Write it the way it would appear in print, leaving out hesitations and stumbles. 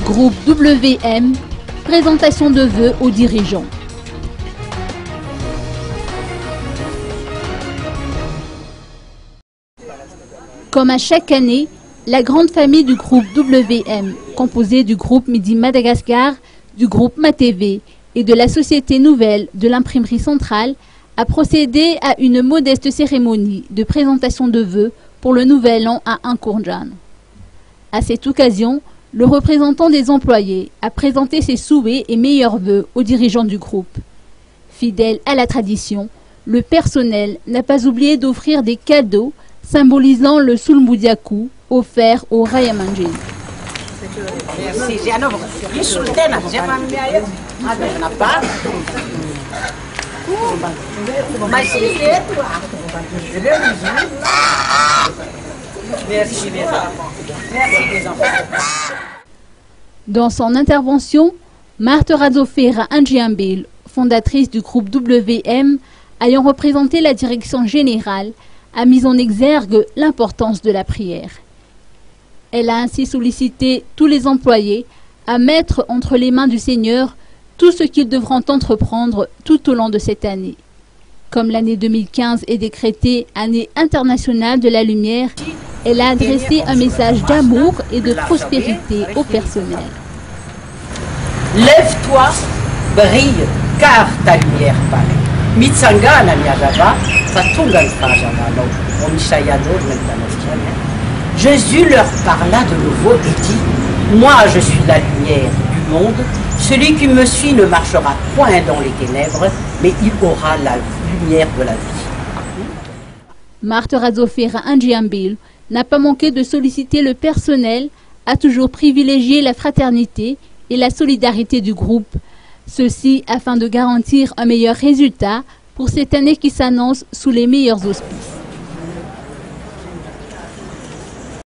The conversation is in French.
Groupe WM, présentation de vœux aux dirigeants. Comme à chaque année, la grande famille du groupe WM, composée du groupe Midi Madagascar, du groupe MaTV et de la Société Nouvelle de l'Imprimerie Centrale, a procédé à une modeste cérémonie de présentation de vœux pour le nouvel an à Ankourjan. À cette occasion, le représentant des employés a présenté ses souhaits et meilleurs vœux aux dirigeants du groupe. Fidèle à la tradition, le personnel n'a pas oublié d'offrir des cadeaux symbolisant le Sulmbudiakou offert au Rayamanjin. Dans son intervention, Marthe Radzofera Andjiambile, fondatrice du groupe WM, ayant représenté la direction générale, a mis en exergue l'importance de la prière. Elle a ainsi sollicité tous les employés à mettre entre les mains du Seigneur tout ce qu'ils devront entreprendre tout au long de cette année. Comme l'année 2015 est décrétée année internationale de la lumière, elle a adressé un message d'amour et de prospérité au personnel. Lève-toi, brille, car ta lumière paraît. Mitsanga na miazava, fatunga l'fajava, Jésus leur parla de nouveau et dit: moi je suis la lumière du monde, celui qui me suit ne marchera point dans les ténèbres, mais il aura la lumière de la vie. Marthe Radzofera Andjiambile n'a pas manqué de solliciter le personnel à toujours privilégier la fraternité et la solidarité du groupe, ceci afin de garantir un meilleur résultat pour cette année qui s'annonce sous les meilleurs auspices.